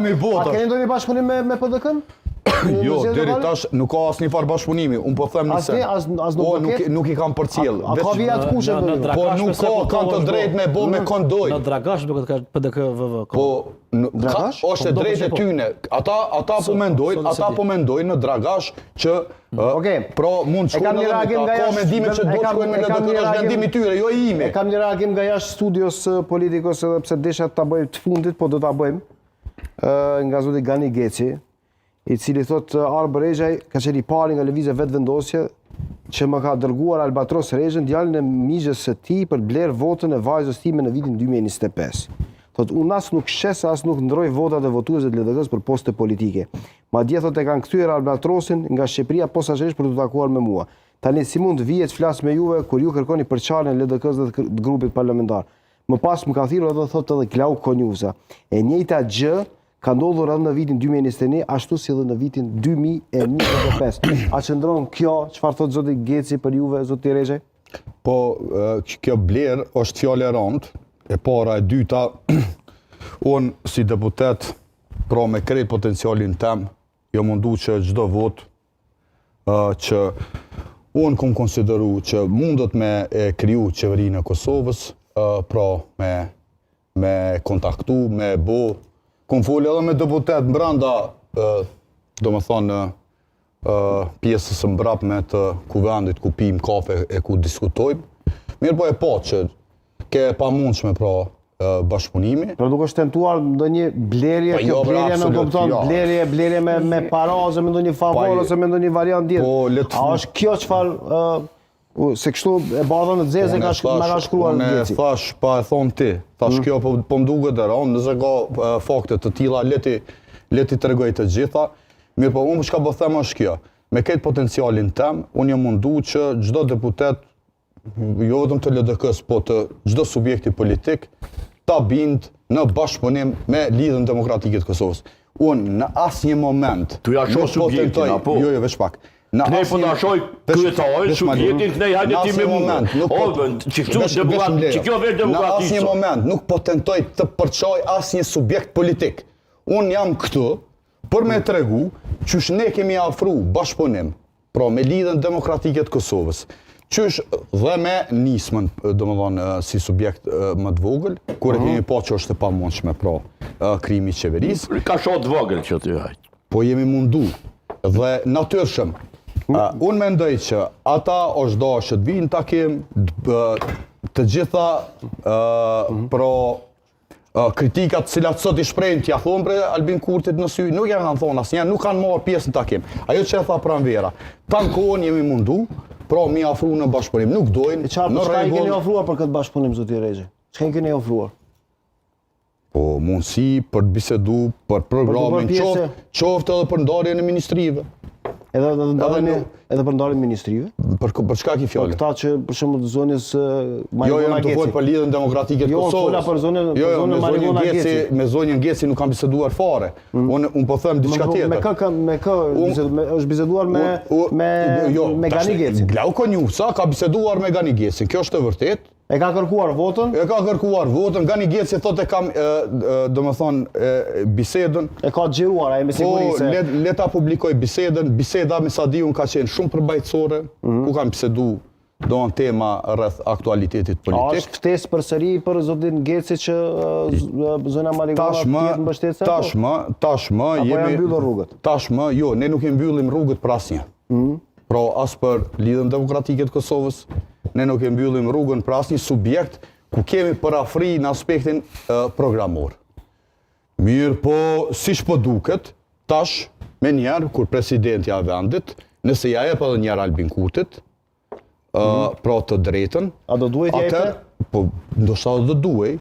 A keni ndonjë bashkëpunim me PDK-n? Jo, deri tash nuk ka asnjë farë bashkëpunimi. Unë po them se nuk i kam përcjell. A ka vijat kushe? Po nuk kanë të drejtë me bë me kondoj. Në Dragash duket ka PDK VV. Po është e drejtë e tyne. Ata po mendojnë në Dragash që pra mund të shkojnë edhe ka mendime që do të shkojnë me LDK, është vendimi i tyre, jo i imi. E kam një reagim nga jashtë studios politikos edhe pse desha ta bëjmë të fundit, po do ta bëjmë. Nga zoti Gani Geci, i cili thot Arber Rexhaj ka qenë i pari nga lëvizja vetvendosje që më ka dërguar Albatros Rexhën, djalin e mizës së tij, për bler votën e vajzës time në vitin 2025. Thot unë as nuk shes as nuk ndroj votat e votuesve të LDK-s për poste politike. Madje thot e kanë kthyer Albatrosin nga Shqipëria posaçërisht për të takuar me mua. Tani si mund vihet flas me juve kur ju kërkoni përçarjen e LDK-s dhe të grupit parlamentar. Më pas më ka thirrur edhe thot edhe Klau Konjusa. E njëjta gjë ka ndodhur edhe në vitin 2021, ashtu si edhe në vitin 2025. A qëndron kjo, çfarë thot zoti Geci për juve, zoti Rexhaj? Po, kjo bler është fjalë e rëndë, e para, e dyta, unë si deputet, pra me krejt potencialin tem, jo mundu që çdo vot që unë kom konsideru që mundet me kriju qeverinë e Kosovës, pra me kontaktu, me bo. Kom folë edhe me deputet mbranda, do më thonë, pjesës mbrapme të kuvendit ku pim kafe e ku diskutojmë. Mirë po e po që ke pa mundshme pra bashkëpunimi. Pra nuk është tentuar ndonjë blerje, kjo blerje në kupton, blerje me para ose me ndonjë favor ose me ndonjë variant tjetër. A është kjo çfarë se kështu e bardha në zezë me ka shkruar Geci. Unë thash pa e thonë ti, thash kjo po mduket e rëndë, nëse ka fakte të tilla leti tregoj të gjitha. Mirë po unë çka po them është kjo. Me këtë potencialin tem, unë jam mundu që çdo deputet, jo vetëm të LDK-s, po të çdo subjekti politik, ta bind në bashkëpunim me Lidhjen Demokratike të Kosovës. Unë në asnjë moment tu ja shoh subjektin apo? Jo, veç pak. Ne po na shoj kryetarin, subjektin kënej hajde ti me mua. Që kjo vetë demokratikë. Në asnjë moment nuk po tentoj të përçoj asnjë subjekt politik. Unë jam këtu për me tregu qysh ne kemi afru bashkëpunim, pra me Lidhjen Demokratike të Kosovës, qysh dhe me nismën, domethënë si subjekt më të vogël, kur e kemi pa që është e pamundshme pra krijimi i qeverisë. Ka shoh të vogël që ti hajt. Po jemi mundu dhe natyrshëm. Unë mendoj që ata është dashë të vinë takim, të gjitha kritikat cilat sot i shprejnë t'ja thonë për Albin Kurtit në sy, nuk ja kanë thonë asnjëherë, nuk kanë marrë pjesë në takim. Ajo që e tha pranvera, tanë kohën jemi mundu, pra mi afru në bashkëpunim, nuk dojnë. Çka i keni ofruar për këtë bashkëpunim, zoti Rexhaj? Çka i keni ofruar? Po mundësi për të bisedu, për programin, qoftë edhe për ndarjen e ministrive. Edhe për ndarjen e ministrive? Për çka ki fjalë? Për këta që për shembull zonës Marivona Geci. Jo, të folë për Lidhjen Demokratike të Kosovës. Jo, fola për zonën Marivona Geci. Me zonën Geci nuk kam biseduar fare. Unë po them diçka tjetër. Me kë është biseduar me Gani Geci? Klau Konjusa ka biseduar me Gani Geci. Kjo është e vërtetë. E ka kërkuar votën? E ka kërkuar votën, Gani Geci thotë kam, domethënë, bisedën. E ka xhiruar ai me siguri se. Po, le ta publikoj bisedën. Biseda me Sadiun ka qenë shumë përbajtësore, ku kanë bisedu doan tema rreth aktualitetit politik. A është ftesë përsëri për zotin Geci që zona Marivona të jetë mbështetëse? Tashmë jemi. Apo janë mbyllur rrugët? Tashmë, jo, ne nuk i mbyllim rrugët për asnjë. Pra as për Lidhjen Demokratike të Kosovës, ne nuk e mbyllim rrugën për asnjë subjekt ku kemi parafri në aspektin programor. Mirë po, siç po duket, tash me njerë kur presidentja e vendit, nëse ja jep edhe njerë Albin Kurtit, pra të drejtën, a do duhet ja jepte? Po, ndoshta do duhej.